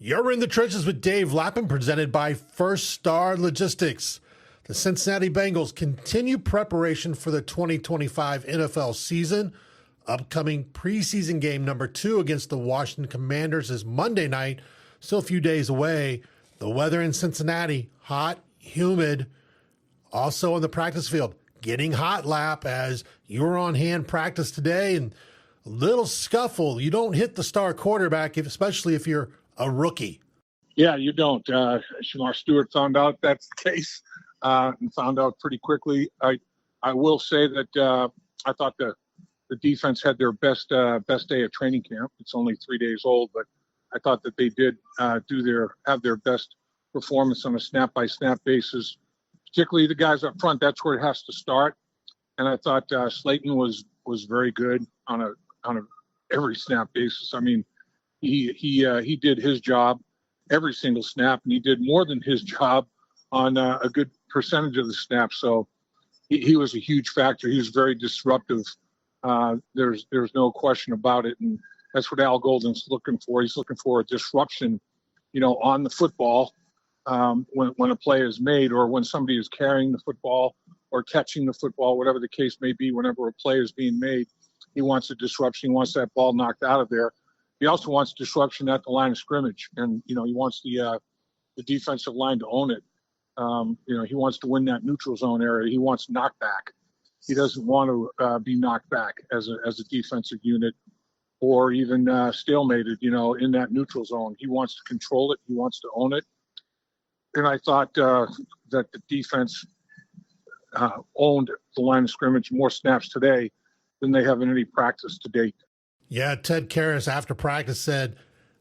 You're in the trenches with Dave Lapham, presented by First Star Logistics. The Cincinnati Bengals continue preparation for the 2025 NFL season. Upcoming preseason game number 2 against the Washington Commanders is Monday night, still a few days away. The weather in Cincinnati, hot, humid. Also on the practice field, getting hot, Lap, as you were on hand practice today, and a little scuffle. You don't hit the star quarterback, especially if you're a rookie. Yeah, you don't. Shamar Stewart found out that's the case, and found out pretty quickly. I will say that I thought the defense had their best day of training camp. It's only 3 days old, but I thought that they did have their best performance on a snap-by-snap basis, particularly the guys up front. That's where it has to start. And I thought Slaton was very good on a every snap basis. I mean, he did his job every single snap, and he did more than his job on a good percentage of the snaps. So he was a huge factor. He was very disruptive. There's no question about it, and that's what Al Golden's looking for. He's looking for a disruption, on the football when a play is made, or when somebody is carrying the football or catching the football, whatever the case may be. Whenever a play is being made, he wants a disruption. He wants that ball knocked out of there. He also wants disruption at the line of scrimmage, and he wants the defensive line to own it. He wants to win that neutral zone area. He wants knockback. He doesn't want to be knocked back as a defensive unit, or even stalemated, in that neutral zone. He wants to control it. He wants to own it. And I thought that the defense owned the line of scrimmage more snaps today than they have in any practice to date. Yeah, Ted Karras after practice said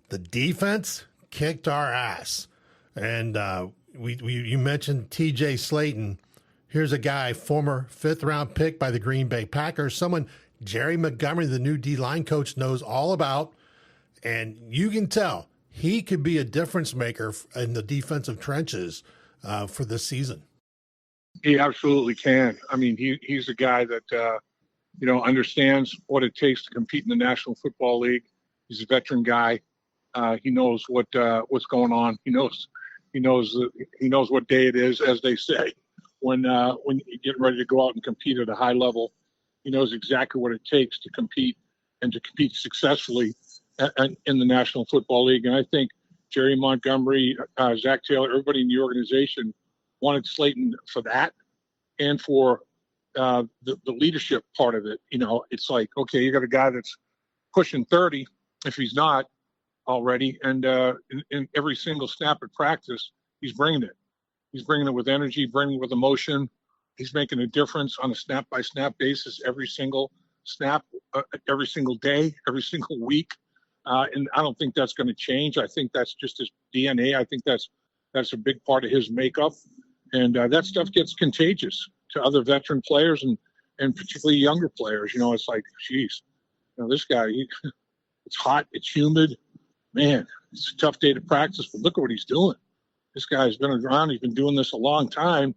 the defense kicked our ass. And you mentioned TJ Slaton. Here's a guy, former 5th-round pick by the Green Bay Packers, someone Jerry Montgomery, the new D-line coach, knows all about. And you can tell he could be a difference maker in the defensive trenches for this season. He absolutely can. I mean, he's a guy that understands what it takes to compete in the National Football League. He's a veteran guy. He knows what's going on. He knows what day it is, as they say, when you're getting ready to go out and compete at a high level. He knows exactly what it takes to compete, and to compete successfully in the National Football League. And I think Jerry Montgomery, Zach Taylor, everybody in the organization wanted Slaton for that, and for the leadership part of it. It's like, okay, you got a guy that's pushing 30, if he's not already, and in every single snap at practice, he's bringing it. He's bringing it with energy, bringing it with emotion. He's making a difference on a snap-by-snap basis every single snap, every single day, every single week. And I don't think that's going to change. I think that's just his DNA. I think that's a big part of his makeup. And that stuff gets contagious to other veteran players and particularly younger players. It's like, geez, this guy, it's hot, it's humid. Man, it's a tough day to practice, but look at what he's doing. This guy's been around. He's been doing this a long time.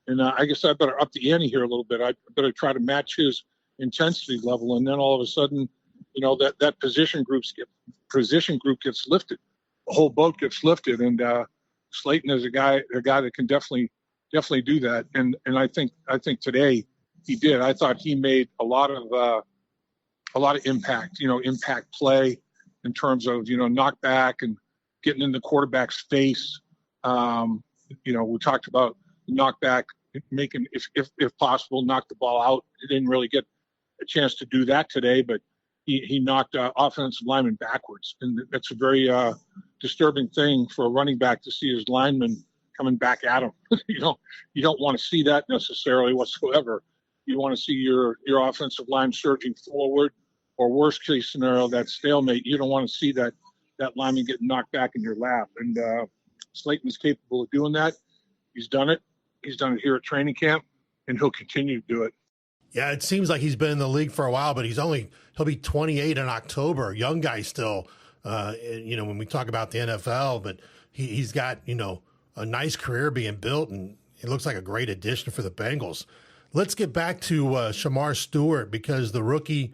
And I guess I better up the ante here a little bit. I better try to match his intensity level. And then all of a sudden, that position group gets lifted. The whole boat gets lifted. And Slaton is a guy that can definitely do that. And I think today he did. I thought he made a lot of impact. Impact play in terms of knockback and getting in the quarterback's face. We talked about knockback, making if possible knock the ball out. He didn't really get a chance to do that today, but he knocked offensive linemen backwards, and that's a very disturbing thing for a running back to see his lineman coming back at him. You don't want to see that necessarily whatsoever. You want to see your offensive line surging forward, or worst case scenario, that stalemate. You don't want to see that lineman getting knocked back in your lap. And Slaton's capable of doing that. He's done it. He's done it here at training camp, and he'll continue to do it. Yeah, it seems like he's been in the league for a while, but he'll be 28 in October. Young guy still, when we talk about the NFL, but he's got, a nice career being built, and he looks like a great addition for the Bengals. Let's get back to Shamar Stewart, because the rookie,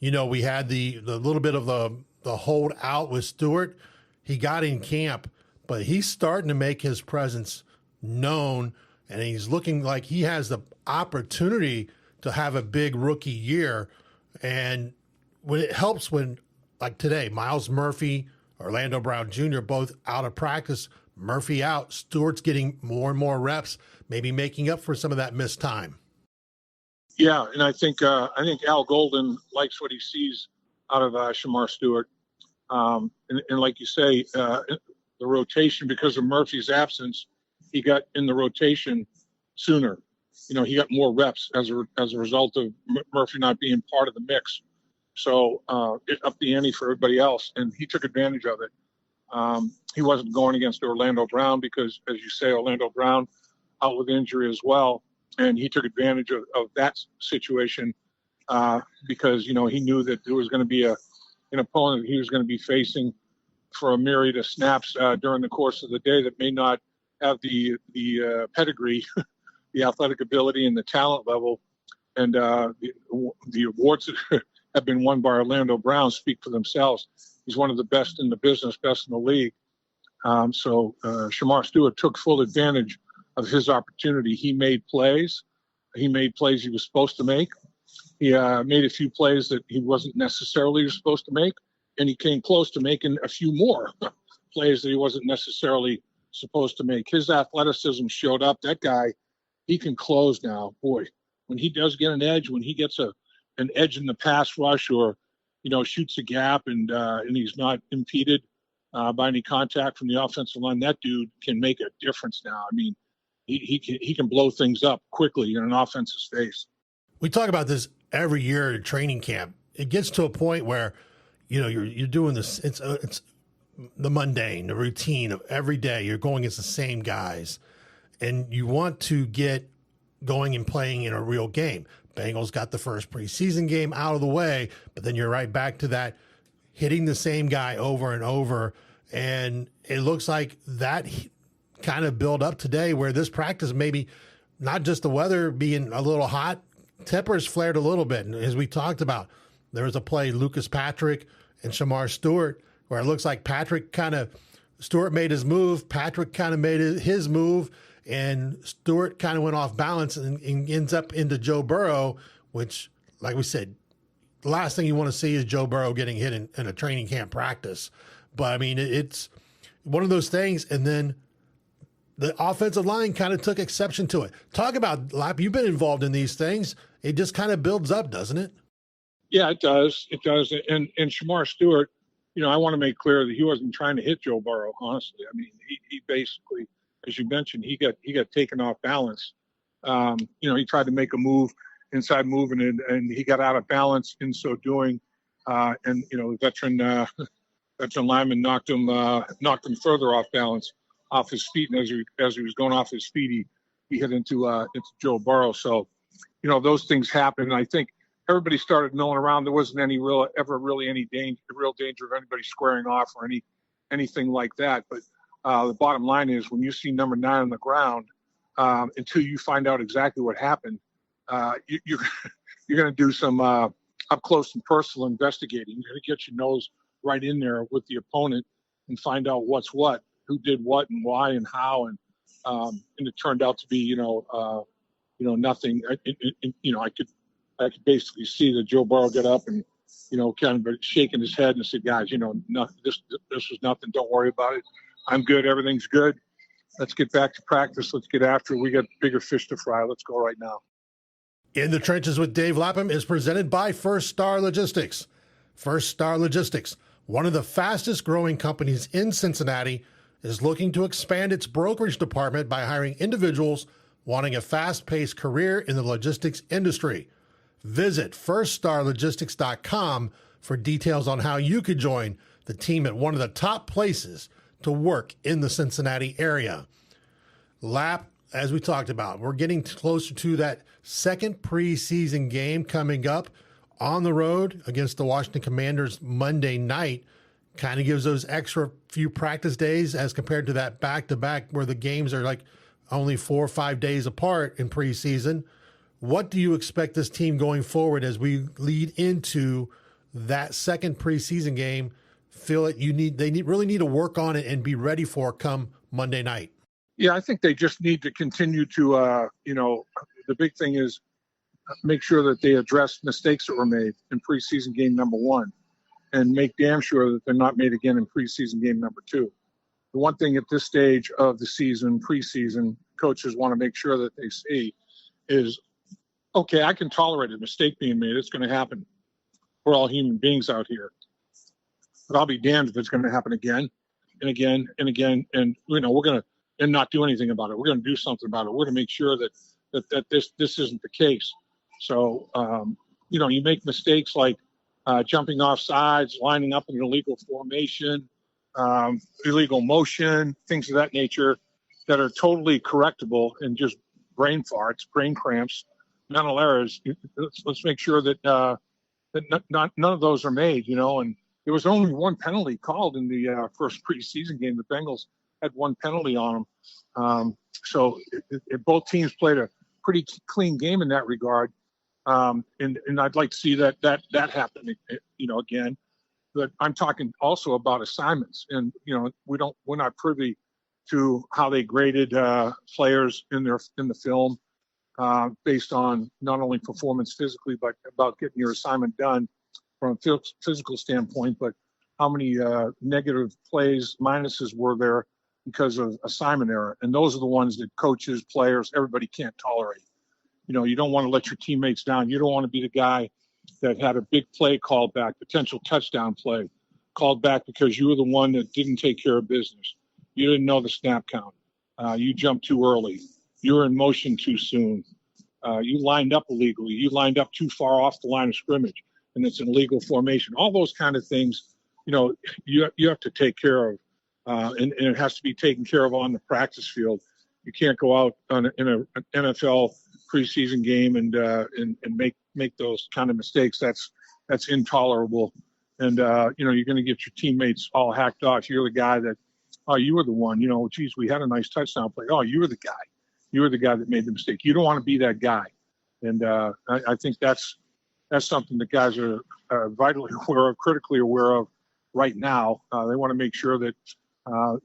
we had the little bit of the hold out with Stewart. he got in camp, but he's starting to make his presence known, and he's looking like he has the opportunity to have a big rookie year. And when it helps when, like today, Miles Murphy, Orlando Brown Jr., both out of practice, Murphy out, Stewart's getting more and more reps, maybe making up for some of that missed time. Yeah, and I think Al Golden likes what he sees out of Shamar Stewart. And like you say, the rotation, because of Murphy's absence, he got in the rotation sooner. He got more reps as a result of Murphy not being part of the mix. So it upped the ante for everybody else, and he took advantage of it. He wasn't going against Orlando Brown because, as you say, Orlando Brown out with injury as well, and he took advantage of that situation because, he knew that there was going to be an opponent he was going to be facing for a myriad of snaps during the course of the day that may not have the pedigree, the athletic ability, and the talent level. And the awards that have been won by Orlando Brown speak for themselves. He's one of the best in the business, best in the league. So Shamar Stewart took full advantage of his opportunity. He made plays. He made plays he was supposed to make. He made a few plays that he wasn't necessarily supposed to make, and he came close to making a few more plays that he wasn't necessarily supposed to make. His athleticism showed up. That guy, he can close now. Boy, when he does get an edge, when he gets an edge in the pass rush or, shoots a gap and he's not impeded by any contact from the offensive line, that dude can make a difference now. I mean, he can blow things up quickly in an offense's face. We talk about this every year at training camp. It gets to a point where, you're doing this. It's the mundane, the routine of every day. You're going against the same guys, and you want to get going and playing in a real game. Bengals got the first preseason game out of the way, but then you're right back to that, hitting the same guy over and over. And it looks like that kind of build up today where this practice, maybe not just the weather being a little hot, tempers flared a little bit. And as we talked about, there was a play, Lucas Patrick and Shamar Stewart, where it looks like Stewart made his move, Patrick kind of made his move, and Stewart kind of went off balance and ends up into Joe Burrow, which, like we said, the last thing you want to see is Joe Burrow getting hit in a training camp practice. But, I mean, it's one of those things. And then the offensive line kind of took exception to it. Talk about, Lap, you've been involved in these things. It just kind of builds up, doesn't it? Yeah, it does. It does. And Shamar Stewart, I want to make clear that he wasn't trying to hit Joe Burrow, honestly. I mean, he basically, as you mentioned, he got taken off balance. He tried to make a move, inside move, and he got out of balance in so doing. The veteran lineman knocked him further off balance, off his feet, and as he was going off his feet, he hit into Joe Burrow. So, those things happen. And I think everybody started milling around. There wasn't any real danger of anybody squaring off or anything like that. But the bottom line is, when you see number 9 on the ground, until you find out exactly what happened, you're going to do some up close and personal investigating. You're going to get your nose right in there with the opponent and find out what's what, who did what and why and how. And it turned out to be, nothing. I could basically see that Joe Burrow got up and, kind of shaking his head and said, guys, this was nothing. Don't worry about it. I'm good. Everything's good. Let's get back to practice. Let's get after it. We got bigger fish to fry. Let's go right now. In the Trenches with Dave Lapham is presented by First Star Logistics. First Star Logistics, one of the fastest growing companies in Cincinnati, is looking to expand its brokerage department by hiring individuals wanting a fast-paced career in the logistics industry. Visit firststarlogistics.com for details on how you could join the team at one of the top places to work in the Cincinnati area. Lap, as we talked about, we're getting closer to that second preseason game coming up on the road against the Washington Commanders Monday night. Kind of gives those extra few practice days as compared to that back-to-back where the games are like only 4 or 5 days apart in preseason. What do you expect this team going forward as we lead into that second preseason game feel that really need to work on it and be ready for come Monday night? Yeah, I think they just need to continue to, the big thing is make sure that they address mistakes that were made in preseason game number 1 and make damn sure that they're not made again in preseason game number 2. The one thing at this stage of the season, preseason, coaches want to make sure that they see is, okay, I can tolerate a mistake being made. It's going to happen. We're all human beings out here. But I'll be damned if it's going to happen again and again and again. And, we're going to and not do anything about it. We're going to do something about it. We're going to make sure that this isn't the case. So, you make mistakes like jumping off sides, lining up in an illegal formation, illegal motion, things of that nature that are totally correctable and just brain farts, brain cramps, mental errors. Let's make sure that none of those are made, and there was only one penalty called in the first preseason game. The Bengals had one penalty on them. So both teams played a pretty clean game in that regard. And I'd like to see that happen, again. But I'm talking also about assignments, and we're not privy to how they graded players in the film based on not only performance physically, but about getting your assignment done from a physical standpoint. But how many negative plays, minuses were there because of assignment error? And those are the ones that coaches, players, everybody can't tolerate. You don't want to let your teammates down. You don't want to be the guy that had a big play called back, potential touchdown play, called back because you were the one that didn't take care of business. You didn't know the snap count. You jumped too early. You were in motion too soon. You lined up illegally. You lined up too far off the line of scrimmage, and it's an illegal formation. All those kind of things, you have to take care of, and it has to be taken care of on the practice field. You can't go out in an NFL preseason game and make those kind of mistakes. That's intolerable. And you're going to get your teammates all hacked off. You're the guy that, oh, you were the one. Geez, we had a nice touchdown play. Oh, you were the guy. You were the guy that made the mistake. You don't want to be that guy. And I think that's something that guys are vitally aware of, critically aware of right now. They want to make sure that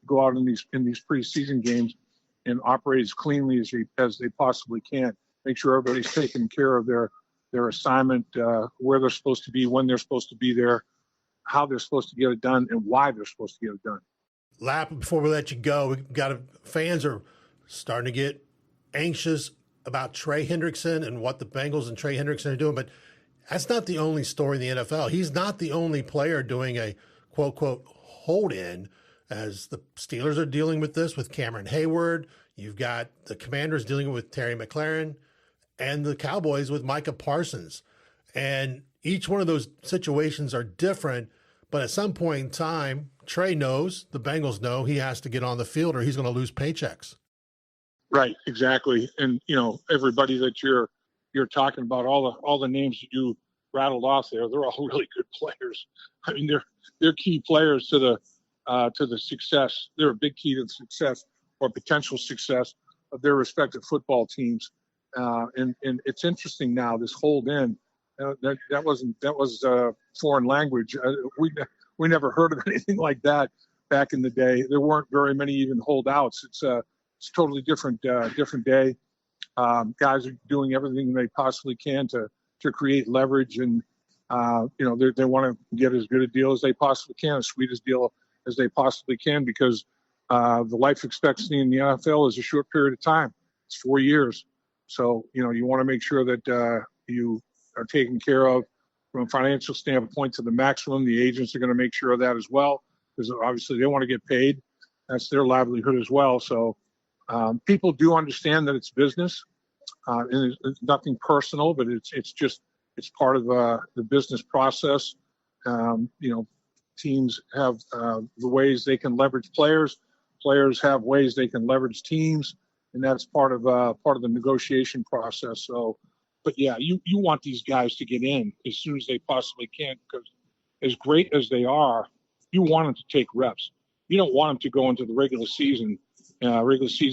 go out in these preseason games and operate as cleanly as they possibly can. Make sure everybody's taking care of their assignment, where they're supposed to be, when they're supposed to be there, how they're supposed to get it done, and why they're supposed to get it done. Lapham, before we let you go, fans are starting to get anxious about Trey Hendrickson and what the Bengals and Trey Hendrickson are doing, but that's not the only story in the NFL. He's not the only player doing a quote hold-in, as the Steelers are dealing with this with Cameron Hayward. You've got the Commanders dealing with Terry McLaurin, and the Cowboys with Micah Parsons. And each one of those situations are different, but at some point in time, Trey knows, the Bengals know, he has to get on the field or he's going to lose paychecks. Right, exactly. And, everybody that you're talking about, all the names that you rattled off there, they're all really good players. I mean, they're key players to the success. They're a big key to the success or potential success of their respective football teams. And it's interesting now, this hold in, that was foreign language. We never heard of anything like that back in the day. There weren't very many even holdouts. It's a totally different day. Guys are doing everything they possibly can to create leverage, and they want to get as good a deal as they possibly can, as sweet a deal as they possibly can, because the life expectancy in the NFL is a short period of time. It's 4 years. So, you want to make sure that you are taken care of from a financial standpoint to the maximum. The agents are going to make sure of that as well, because obviously they want to get paid. That's their livelihood as well. So people do understand that it's business, and it's nothing personal, but it's part of the business process. Teams have the ways they can leverage players. Players have ways they can leverage teams. And that's part of the negotiation process. So, but yeah, you want these guys to get in as soon as they possibly can, because as great as they are, you want them to take reps. You don't want them to go into the regular season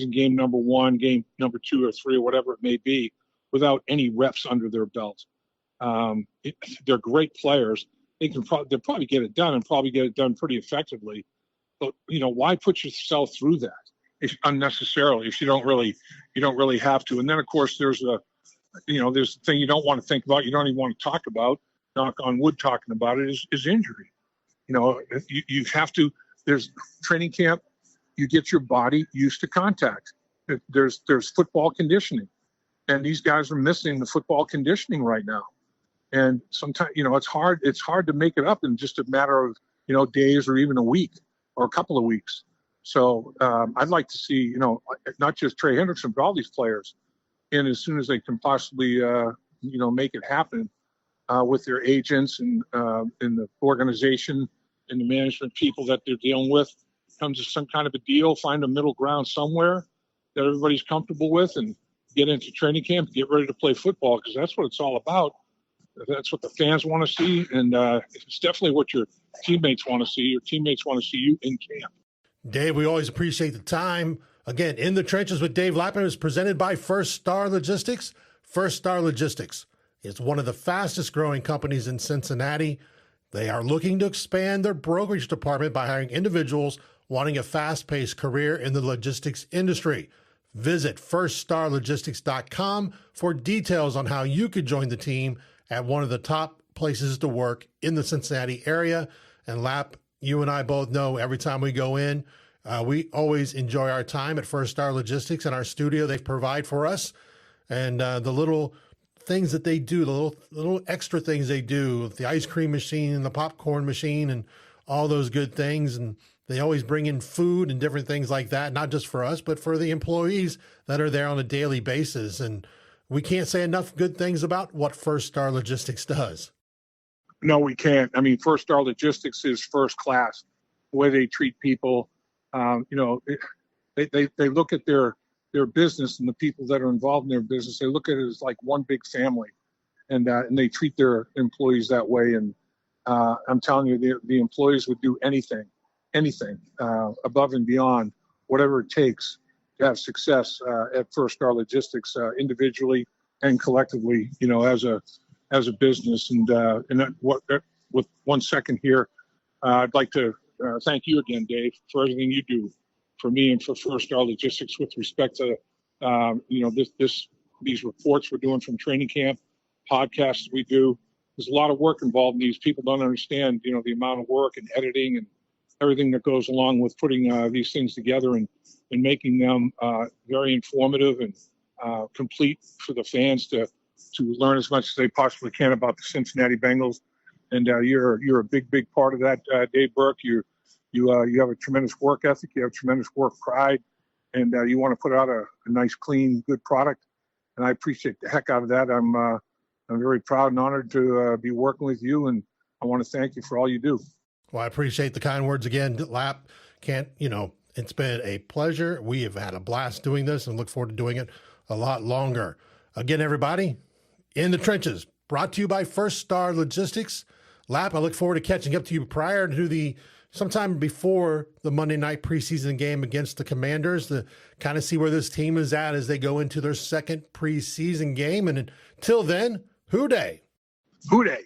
game number 1, game number 2 or 3 or whatever it may be, without any reps under their belt. They're great players, they'll probably get it done and probably get it done pretty effectively. But why put yourself through that if unnecessarily if you don't really have to? And then of course there's there's the thing you don't want to think about, you don't even want to talk about, knock on wood talking about it, is injury. You have to, there's training camp, you get your body used to contact. There's football conditioning, and these guys are missing the football conditioning right now. And sometimes, it's hard to make it up in just a matter of, days or even a week or a couple of weeks. So I'd like to see, not just Trey Hendrickson, but all these players in as soon as they can possibly, make it happen with their agents and in the organization and the management people that they're dealing with. Come to some kind of a deal, find a middle ground somewhere that everybody's comfortable with, and get into training camp, get ready to play football, because that's what it's all about. That's what the fans want to see, and it's definitely what your teammates want to see. Your teammates want to see you in camp. Dave, we always appreciate the time. Again, In the Trenches with Dave Lapham is presented by First Star Logistics. First Star Logistics is one of the fastest growing companies in Cincinnati. They are looking to expand their brokerage department by hiring individuals wanting a fast-paced career in the logistics industry. Visit firststarlogistics.com for details on how you could join the team at one of the top places to work in the Cincinnati area. And Lap, you and I both know every time we go in, we always enjoy our time at First Star Logistics and our studio they provide for us. And the little things that they do, the little extra things they do, the ice cream machine and the popcorn machine and all those good things. And they always bring in food and different things like that, not just for us, but for the employees that are there on a daily basis. And we can't say enough good things about what First Star Logistics does. No, we can't. I mean, First Star Logistics is first class. The way they treat people, they look at their business and the people that are involved in their business. They look at it as like one big family, and they treat their employees that way. And I'm telling you, the employees would do anything above and beyond, whatever it takes to have success at First Star Logistics, individually and collectively, as a business. And with 1 second here, I'd like to thank you again, Dave, for everything you do for me and for First Star Logistics with respect to these reports we're doing from training camp, podcasts we do. There's a lot of work involved in these. People don't understand, the amount of work and editing and everything that goes along with putting these things together and making them very informative and complete for the fans to learn as much as they possibly can about the Cincinnati Bengals. And you're a big part of that, Dave Berk. You have a tremendous work ethic. You have tremendous work pride, and you want to put out a nice, clean, good product. And I appreciate the heck out of that. I'm very proud and honored to be working with you, and I want to thank you for all you do. Well, I appreciate the kind words again, Lap. It's been a pleasure. We have had a blast doing this and look forward to doing it a lot longer. Again, everybody, In the Trenches, brought to you by First Star Logistics. Lap, I look forward to catching up to you prior to sometime before the Monday night preseason game against the Commanders to kind of see where this team is at as they go into their second preseason game. And until then, hoo day. Hoo day.